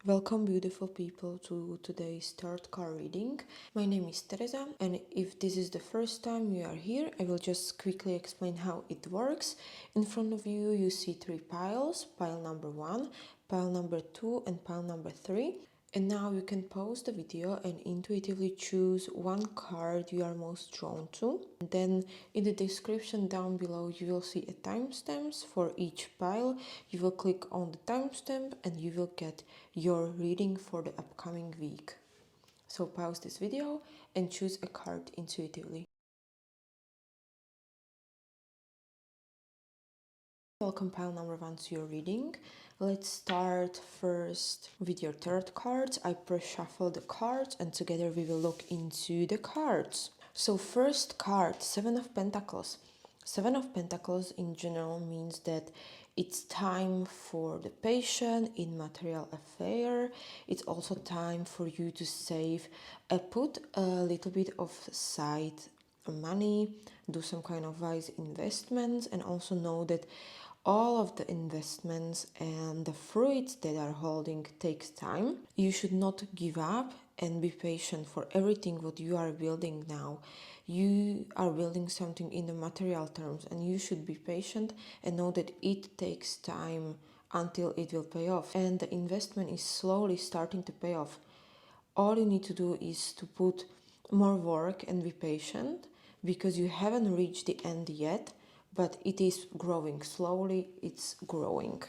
Welcome, beautiful people, to today's tarot card reading. My name is Teresa, and if this is the first time you are here, I will just quickly explain how it works. In front of you, you see three piles: pile number 1, pile number 2, and pile number 3. And now you can pause the video and intuitively choose one card you are most drawn to. And then in the description down below you will see a timestamps for each pile. You will click on the timestamp and you will get your reading for the upcoming week. So pause this video and choose a card intuitively. Welcome pile number 1 to your reading. Let's start first with your tarot cards. I pre-shuffle the cards and together we will look into the cards. So first card, 7 of Pentacles. 7 of Pentacles in general means that it's time for the patient in material affair. It's also time for you to save, put a little bit of side money, do some kind of wise investments, and also know that all of the investments and the fruits that are holding takes time. You should not give up and be patient for everything what you are building now. You are building something in the material terms and you should be patient and know that it takes time until it will pay off, and the investment is slowly starting to pay off. All you need to do is to put more work and be patient, because you haven't reached the end yet, but it is growing slowly. It's growing.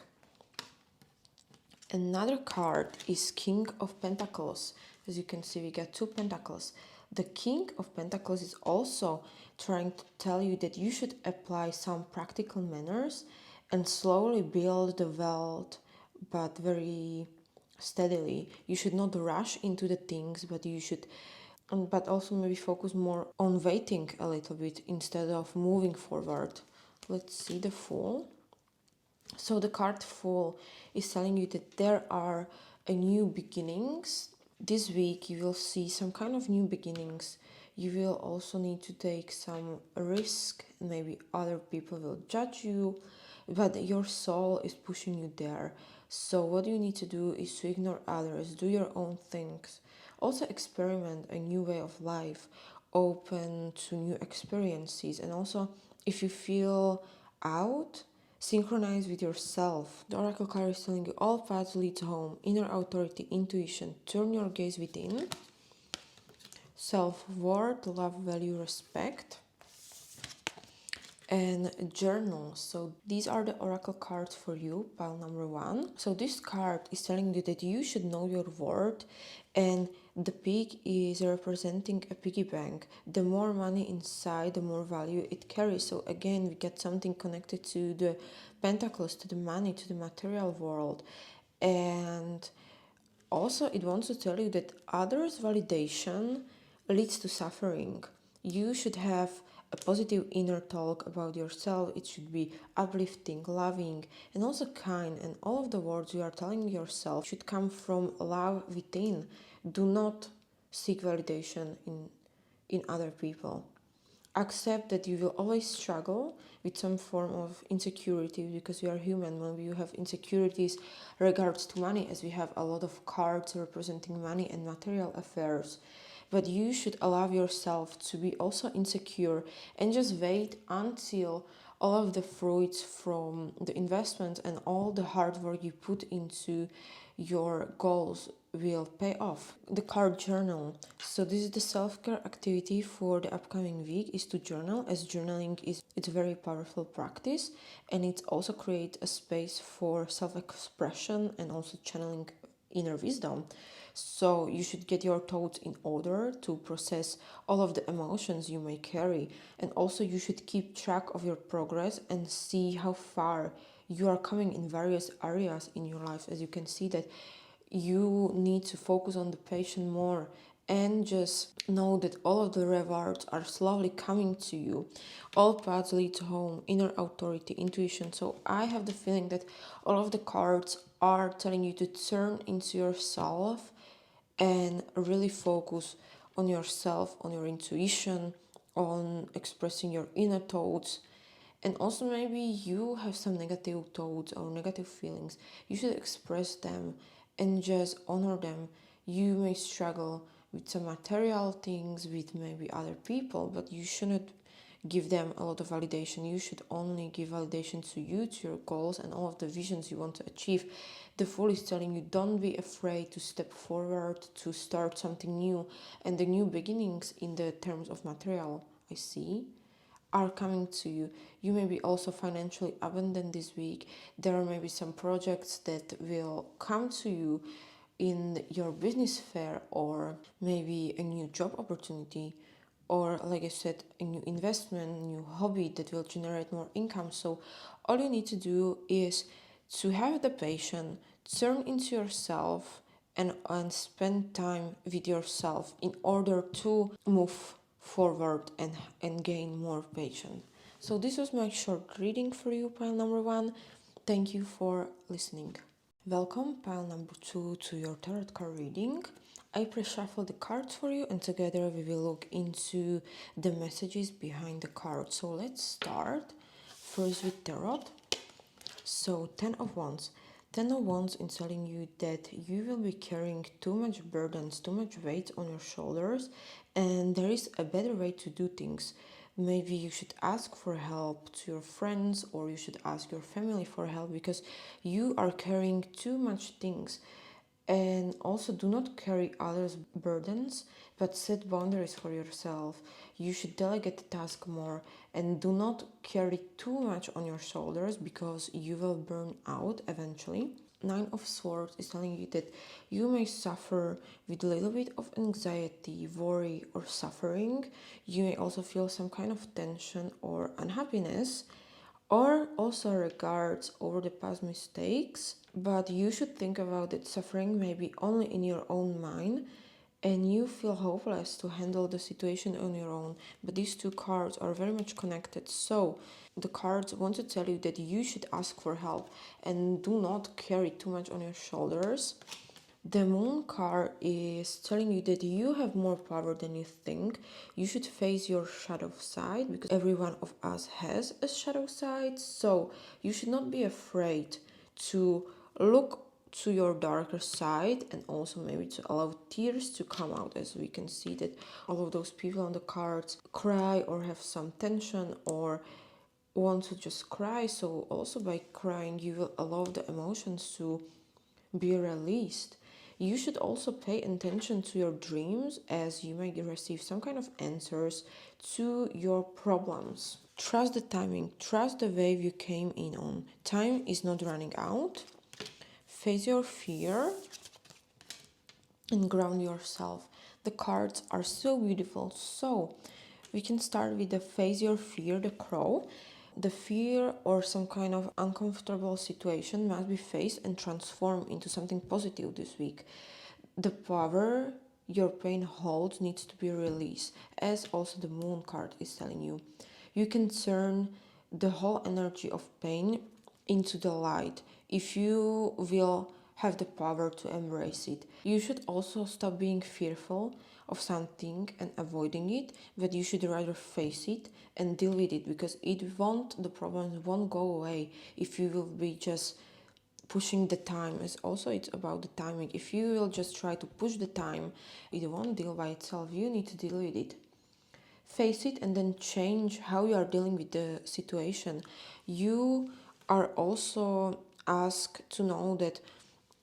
Another card is King of Pentacles. As you can see, we got 2 pentacles. The King of Pentacles is also trying to tell you that you should apply some practical manners and slowly build the wealth, but very steadily. You should not rush into the things, but you should but also maybe focus more on waiting a little bit instead of moving forward. Let's see the Fool. So the card Fool is telling you that there are a new beginnings. This week you will see some kind of new beginnings. You will also need to take some risk. Maybe other people will judge you, but your soul is pushing you there. So what you need to do is to ignore others, do your own things. Also experiment a new way of life, open to new experiences, and also if you feel out, synchronize with yourself. The oracle card is telling you all paths lead home, inner authority, intuition, turn your gaze within, self-worth, love, value, respect, and journal. So these are the oracle cards for you, pile number 1. So this card is telling you that you should know your worth, and the pig is representing a piggy bank. The more money inside, the more value it carries. So again, we get something connected to the pentacles, to the money, to the material world. And also it wants to tell you that others' validation leads to suffering. You should have a positive inner talk about yourself. It should be uplifting, loving, and also kind. And all of the words you are telling yourself should come from love within. Do not seek validation in other people. Accept that you will always struggle with some form of insecurity, because we are human. Maybe you have insecurities regards to money, as we have a lot of cards representing money and material affairs. But you should allow yourself to be also insecure and just wait until all of the fruits from the investment and all the hard work you put into your goals will pay off. The card Journal. So this is the self-care activity for the upcoming week, is to journal, as journaling it's a very powerful practice, and it also creates a space for self-expression and also channeling inner wisdom. So you should get your thoughts in order to process all of the emotions you may carry, and also you should keep track of your progress and see how far you are coming in various areas in your life. As you can see that you need to focus on the patient more, and just know that all of the rewards are slowly coming to you. All paths lead home, inner authority, intuition. So I have the feeling that all of the cards are telling you to turn into yourself and really focus on yourself, on your intuition, on expressing your inner thoughts. And also maybe you have some negative thoughts or negative feelings. You should express them and just honor them. You may struggle with some material things with maybe other people, but you shouldn't give them a lot of validation. You should only give validation to you, to your goals, and all of the visions you want to achieve. The Fool is telling you, don't be afraid to step forward, to start something new, and the new beginnings in the terms of material, I see, are coming to you. You may be also financially abundant this week. There may be some projects that will come to you in your business fair, or maybe a new job opportunity, or like I said, a new investment, new hobby that will generate more income. So all you need to do is to have the patience, turn into yourself, and spend time with yourself in order to move forward and gain more patience. So this was my short reading for you, pile number 1. Thank you for listening. Welcome, pile number 2, to your tarot card reading. I pre-shuffle the cards for you, and together we will look into the messages behind the cards. So let's start first with tarot. So 10 of Wands. 10 of Wands is telling you that you will be carrying too much burdens, too much weight on your shoulders, and there is a better way to do things. Maybe you should ask for help to your friends, or you should ask your family for help, because you are carrying too much things. And also, do not carry others' burdens, but set boundaries for yourself. You should delegate the task more, and do not carry too much on your shoulders, because you will burn out eventually. 9 of Swords is telling you that you may suffer with a little bit of anxiety, worry, or suffering. You may also feel some kind of tension or unhappiness, or also regards over the past mistakes, but you should think about that suffering may be only in your own mind, and you feel hopeless to handle the situation on your own. But these two cards are very much connected, so the cards want to tell you that you should ask for help and do not carry too much on your shoulders. The Moon card is telling you that you have more power than you think. You should face your shadow side, because every one of us has a shadow side. So you should not be afraid to look to your darker side, and also maybe to allow tears to come out, as we can see that all of those people on the cards cry or have some tension or want to just cry. So also by crying, you will allow the emotions to be released. You should also pay attention to your dreams, as you may receive some kind of answers to your problems. Trust the timing, trust the wave you came in on. Time is not running out. Face your fear and ground yourself. The cards are so beautiful. So we can start with the face your fear, the crow. The fear or some kind of uncomfortable situation must be faced and transformed into something positive this week. The power your pain holds needs to be released, as also the Moon card is telling you. You can turn the whole energy of pain into the light if you will have the power to embrace it. You should also stop being fearful of something and avoiding it, but you should rather face it and deal with it, because the problems won't go away if you will be just pushing the time. As also it's about the timing. If you will just try to push the time, it won't deal by itself. You need to deal with it. Face it and then change how you are dealing with the situation. You are also asked to know that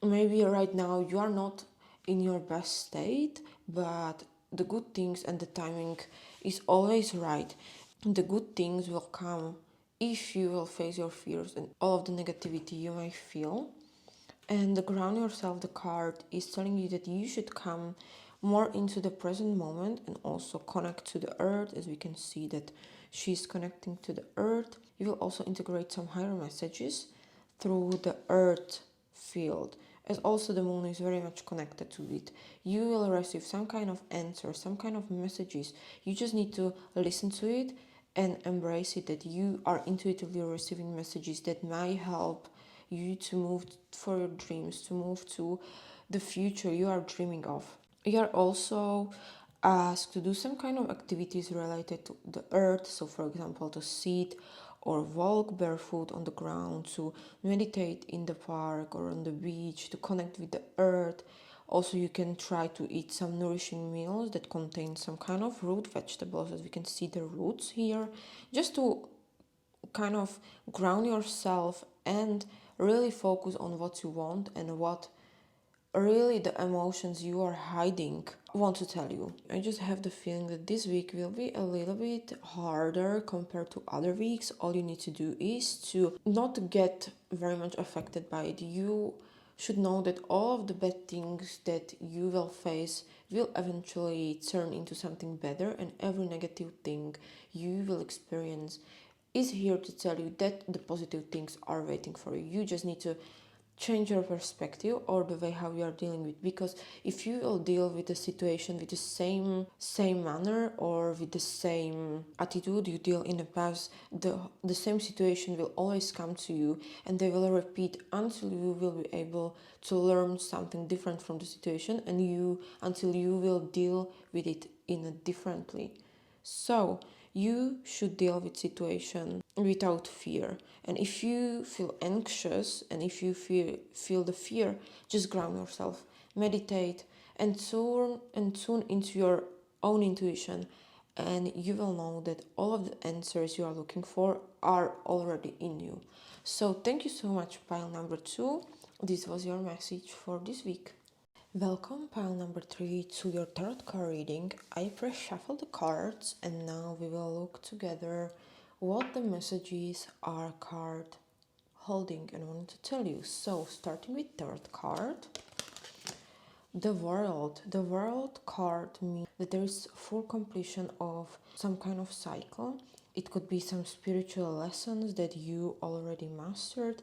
maybe right now you are not in your best state, but the good things and the timing is always right. The good things will come if you will face your fears and all of the negativity you may feel. And the ground yourself, the card is telling you that you should come more into the present moment and also connect to the earth, as we can see that she's connecting to the earth. You will also integrate some higher messages through the earth field, as also the moon is very much connected to it. You will receive some kind of answer, some kind of messages. You just need to listen to it and embrace it, that you are intuitively receiving messages that might help you to move for your dreams, to move to the future you are dreaming of. You are also asked to do some kind of activities related to the earth, so for example to seed or walk barefoot on the ground, to meditate in the park or on the beach, to connect with the earth. Also, you can try to eat some nourishing meals that contain some kind of root vegetables, as we can see the roots here, just to kind of ground yourself and really focus on what you want and what really the emotions you are hiding want to tell you. I just have the feeling that this week will be a little bit harder compared to other weeks. All you need to do is to not get very much affected by it. You should know that all of the bad things that you will face will eventually turn into something better, and every negative thing you will experience is here to tell you that the positive things are waiting for you. You just need to change your perspective or the way how you are dealing with, because if you will deal with the situation with the same manner or with the same attitude you deal in the past, the same situation will always come to you, and they will repeat until you will be able to learn something different from the situation, and until you will deal with it in a differently. So you should deal with situation without fear. And if you feel anxious and if you feel the fear, just ground yourself, meditate, and tune into your own intuition, and you will know that all of the answers you are looking for are already in you. So thank you so much, pile number 2. This was your message for this week. Welcome, pile number 3, to your tarot card reading. I press shuffle the cards, and now we will look together what the messages are card holding and wanting to tell you. So, starting with third card, the world. The world card means that there is full completion of some kind of cycle. It could be some spiritual lessons that you already mastered,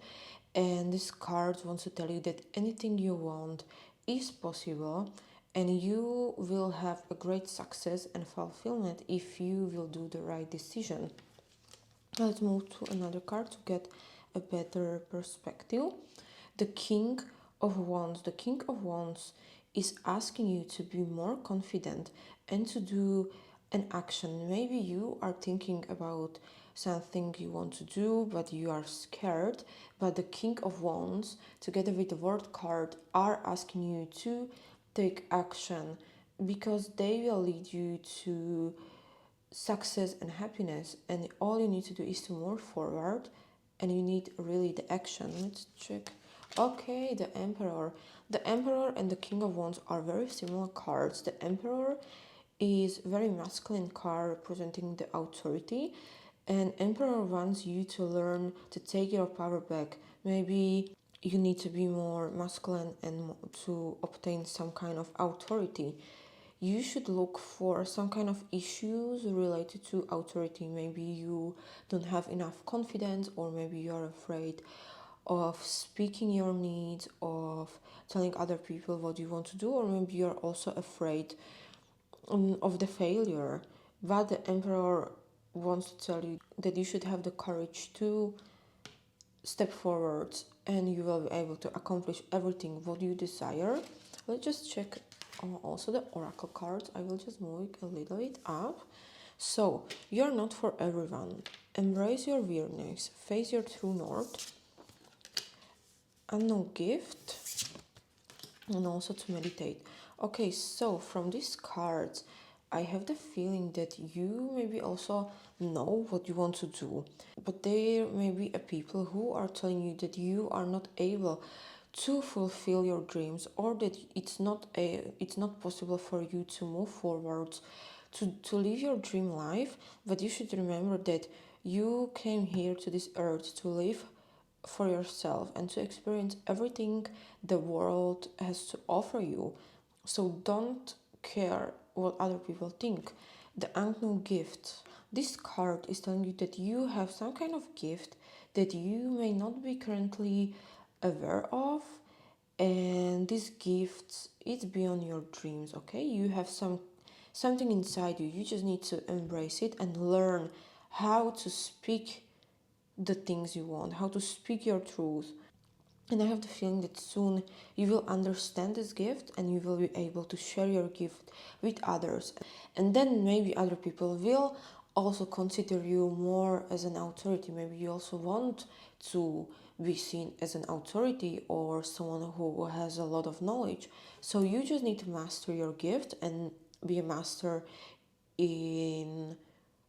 and this card wants to tell you that anything you want is possible, and you will have a great success and fulfillment if you will do the right decision. Let's move to another card to get a better perspective. The King of Wands. The King of Wands is asking you to be more confident and to do an action. Maybe you are thinking about something you want to do, but you are scared. But the King of Wands, together with the World card, are asking you to take action, because they will lead you to success and happiness, and all you need to do is to move forward, and you need really the action. Let's check. Okay, the Emperor. The Emperor and the King of Wands are very similar cards. The Emperor is very masculine card representing the authority, and Emperor wants you to learn to take your power back. Maybe you need to be more masculine and to obtain some kind of authority. You should look for some kind of issues related to authority. Maybe you don't have enough confidence, or maybe you are afraid of speaking your needs, of telling other people what you want to do, or maybe you're also afraid of the failure. But the Emperor wants to tell you that you should have the courage to step forward, and you will be able to accomplish everything what you desire. Let's just check also the oracle cards. I will just move it a little bit up. So, you're not for everyone. Embrace your weirdness. Face your true north. Unknown gift. And also to meditate. Okay, so from these cards, I have the feeling that you maybe also know what you want to do, but there may be a people who are telling you that you are not able to fulfill your dreams, or that it's not possible for you to move forward to live your dream life. But you should remember that you came here to this earth to live for yourself and to experience everything the world has to offer you. So don't care what other people think. The unknown gift. This card is telling you that you have some kind of gift that you may not be currently aware of, and this gift is beyond your dreams. Okay, you have something inside you. You just need to embrace it and learn how to speak the things you want, how to speak your truth. And I have the feeling that soon you will understand this gift, and you will be able to share your gift with others. And then maybe other people will also consider you more as an authority. Maybe you also want to be seen as an authority or someone who has a lot of knowledge. So you just need to master your gift and be a master in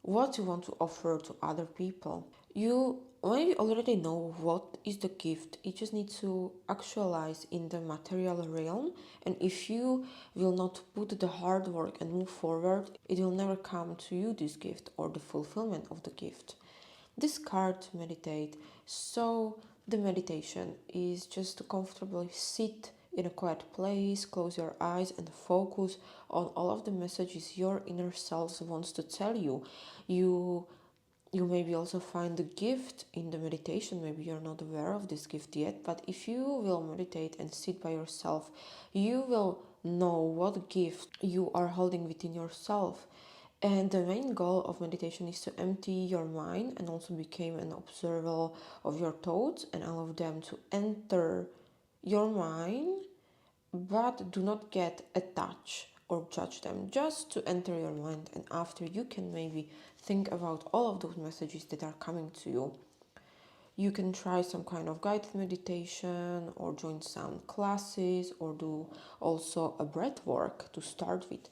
what you want to offer to other people. You maybe already know what is the gift. You just need to actualize in the material realm. And if you will not put the hard work and move forward, it will never come to you, this gift or the fulfillment of the gift. This card meditate. So the meditation is just to comfortably sit in a quiet place, close your eyes and focus on all of the messages your inner self wants to tell you. You maybe also find the gift in the meditation. Maybe you're not aware of this gift yet, but if you will meditate and sit by yourself, you will know what gift you are holding within yourself. And the main goal of meditation is to empty your mind and also become an observer of your thoughts and allow them to enter your mind, but do not get attached or judge them, just to enter your mind. And after, you can maybe think about all of those messages that are coming to you. You can try some kind of guided meditation or join some classes or do also a breath work to start with.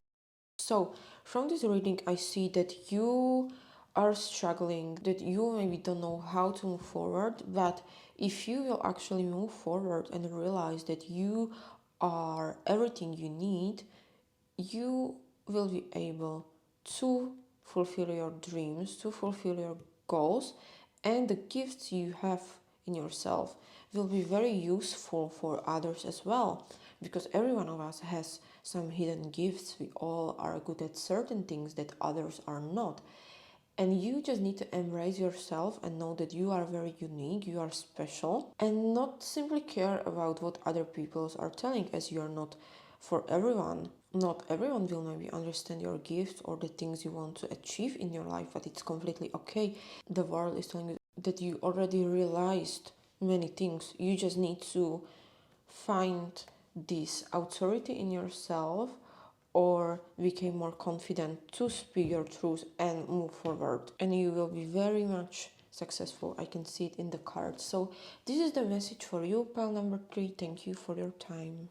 So from this reading, I see that you are struggling, that you maybe don't know how to move forward, but if you will actually move forward and realize that you are everything you need, you will be able to fulfill your dreams, to fulfill your goals, and the gifts you have in yourself will be very useful for others as well, because every one of us has some hidden gifts. We all are good at certain things that others are not. And you just need to embrace yourself and know that you are very unique, you are special, and not simply care about what other people are telling, as you are not for everyone. Not everyone will maybe understand your gifts or the things you want to achieve in your life, but it's completely okay. The world is telling you that you already realized many things. You just need to find this authority in yourself or become more confident to speak your truth and move forward, and you will be very much successful. I can see it in the cards. So this is the message for you, pile number 3. Thank you for your time.